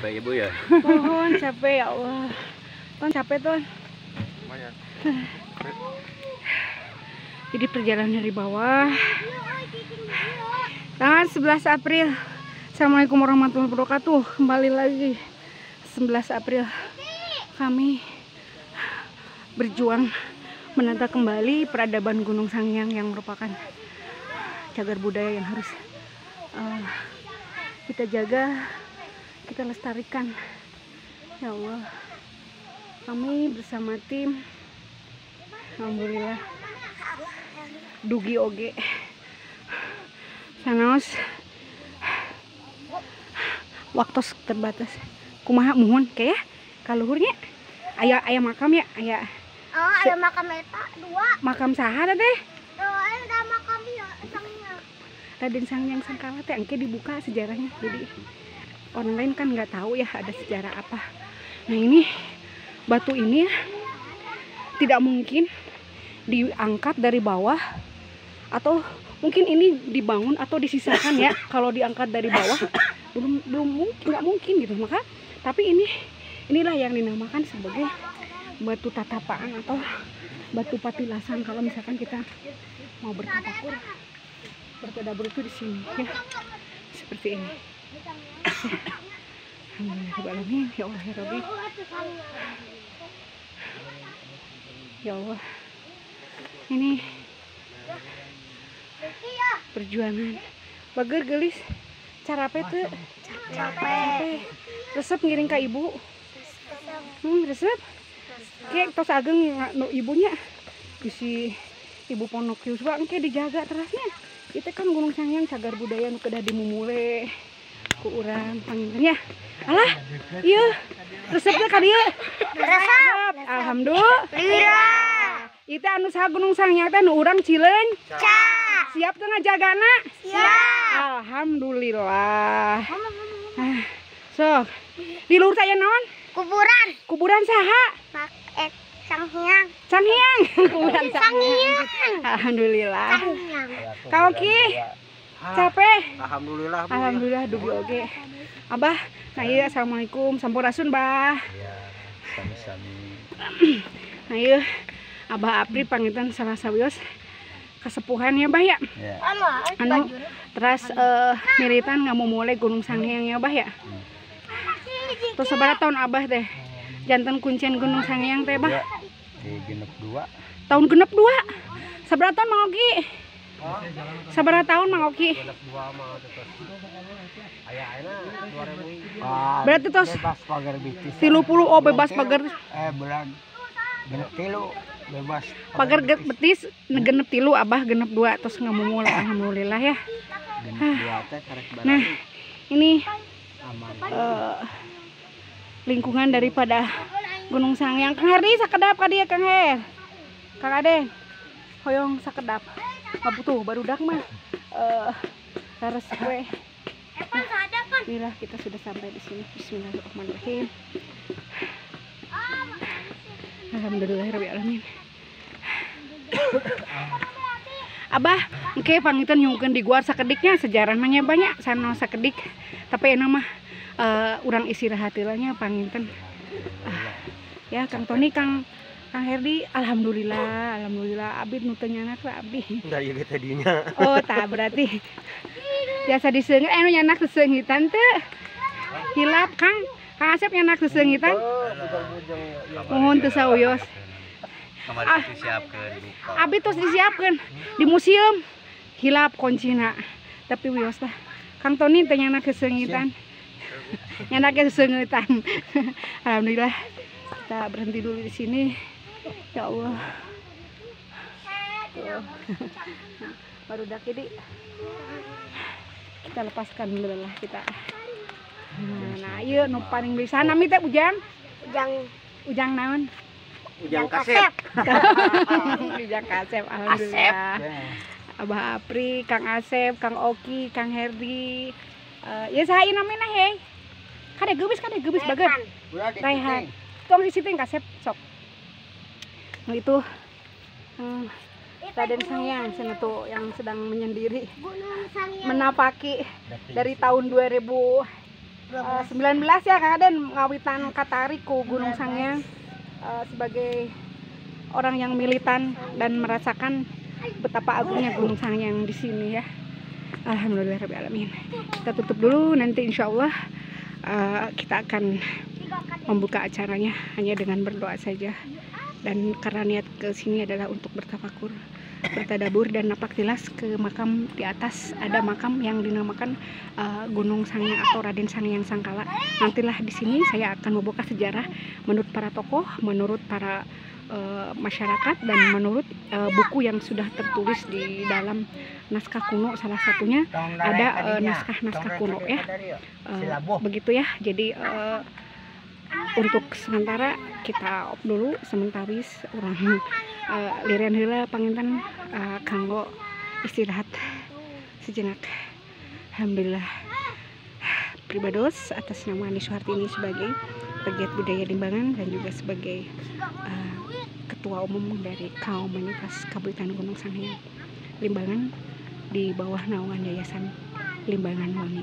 Capek ibu ya? Mohon capek ya Allah. Ton capek ton. Lumayan. Jadi perjalanan dari bawah. Tanggal 11 April. Assalamualaikum warahmatullahi wabarakatuh. Kembali lagi 11 April. Kami berjuang menata kembali peradaban Gunung Sangiang yang merupakan cagar budaya yang harus kita jaga, kita lestarikan. Ya Allah, kami bersama tim, alhamdulillah, dugi oge sanos waktu terbatas. Kumaha muhun kayak kaluhurnya aya makam ya, aya makam eta 2. makam saha teh? Ada makam ya Sangiang. Raden Sangiang Sangkala teh engke dibuka sejarahnya. Jadi orang lain kan nggak tahu ya ada sejarah apa. Nah ini batu ini tidak mungkin diangkat dari bawah, atau mungkin ini dibangun atau disisakan ya. Kalau diangkat dari bawah belum mungkin, nggak mungkin gitu. Maka tapi inilah yang dinamakan sebagai batu tatapaan atau batu patilasan kalau misalkan kita mau bertapakur, bertadabbur itu di sini ya, seperti ini. Alhamdulillahirobbilalamin. Ya Allah ya Rabbi, ya Allah, ini perjuangan bager gelis cara apa itu capek resep ngiring ke ibu. Resep kayak tos ageng no ibunya si ibu Ponok Yuswa engke dijaga terasnya. Itu kan Gunung Sangiang cagar budaya nu kedah dimumule ku urang pangintennya. Alah, iya resepnya ka dieu. Resep. Alhamdulillah. Itu anu saha Gunung Sangiang teh nu urang Cileun. Siap teu ngajagana? Siap. Alhamdulillah. Sok. Di luhur saya naon? Kuburan. Kuburan saha? Sangiang. Sangiang. Kuburan Sangiang. Alhamdulillah. Sangiang. Kau Ki capek? Alhamdulillah Bu. Alhamdulillah dugi oge. Abah, nah iya assalamualaikum, sampurasun Bah. Ya, sami-sami. Nah iya, Abah Apri pangitan salah sawios kesepuhan ya Bah ya. Ya. Anu terus miritan nggak mau mulai Gunung Sangiang ya Bah ya. Terus seberapa tahun Abah teh jantan kuncian Gunung Sangiang teh Bah? Ya, di genep 2. Tahun genep 2. Seberapa tahun Mang Oki? Seberapa tahun Mang Oki? Genep 2 mah terus. Aya-aya 2000. Berarti tos Bebas pagar bitis. 30 oh bebas pagar Bulan genep 3 bebas pagar betis genep 3 Abah genep 2 terus nggak mau mulai. Alhamdulillah ya. genep 2 teh karek barang. Nah ini Aman. lingkungan daripada Gunung Sangiang. Kang Herdi sakedap ka dieu Kang Her. Kang Ade hoyong sakedap. Kabutuh barudak mah laras we. Inilah kita sudah sampai di sini. Bismillahirrahmanirrahim. Alhamdulillahirobbilalamin. Abah, engke pangitan nyungkeun di guar sakediknya sejarahnya banyak sano sakedik. Tapi enak mah urang istirahat heulanya panginten. Ya Kang Tony, Kang Herdi, alhamdulillah abdi nu teu nyanak lah abdi. Enggak ieu ge tadinya. Oh, tah berarti biasa diseungit anu nyanak seungitan teu. Hilap Kang Asep nyanak seungitan. Mohon teu sauyos. Kamari disiapkeun lupa. Abdi tos disiapkeun di museum. Hilap kuncina. Tapi wios lah. Kang Tony teh nyanak seungitan. Nyanak seungitan. Alhamdulillah. Kita berhenti dulu di sini. Ya Allah. Tuh. Baru dak ini kita lepaskan dulu lah kita. Nah, ieu nu paling bisa nami teh ujang. Ujang naon? Ujang kasep. Ujang kasep. Alhamdulillah. Abah Apri, Kang Asep, Kang Oki, Kang Herdi. Ya saha ieu namina he? Kade geubis bageut. Raihan. Tong di situ Kasep sok. Nah itu Raden Sangiang sana tuh yang sedang menyendiri menapaki dari tahun 2000 19 ya Kang Aden ngawitan Katari ku Gunung Sanghyang sebagai orang yang militan dan merasakan betapa agungnya Gunung Sanghyang di sini ya. Alhamdulillahirrahmanirrahim. Kita tutup dulu, nanti insya Allah kita akan membuka acaranya hanya dengan berdoa saja. Dan karena niat ke sini adalah untuk bertafakur, bertadabur dan napak tilas ke makam di atas. Ada makam yang dinamakan Gunung Sanghyang atau Raden Sanghyang Sangkala. Nantilah di sini saya akan membuka sejarah menurut para tokoh, menurut para masyarakat, dan menurut buku yang sudah tertulis di dalam naskah kuno. Salah satunya ada naskah-naskah kuno ya. Begitu ya. Jadi untuk sementara kita off dulu sementawis orang lirean heula panginten kanggo istirahat sejenak. Alhamdulillah pribados atas nama Andi Suhartini sebagai pegiat budaya Limbangan dan juga sebagai ketua umum dari kaum Komunitas Kabupaten Gunung Sanghyang Limbangan di bawah naungan Yayasan Limbangan Wangi.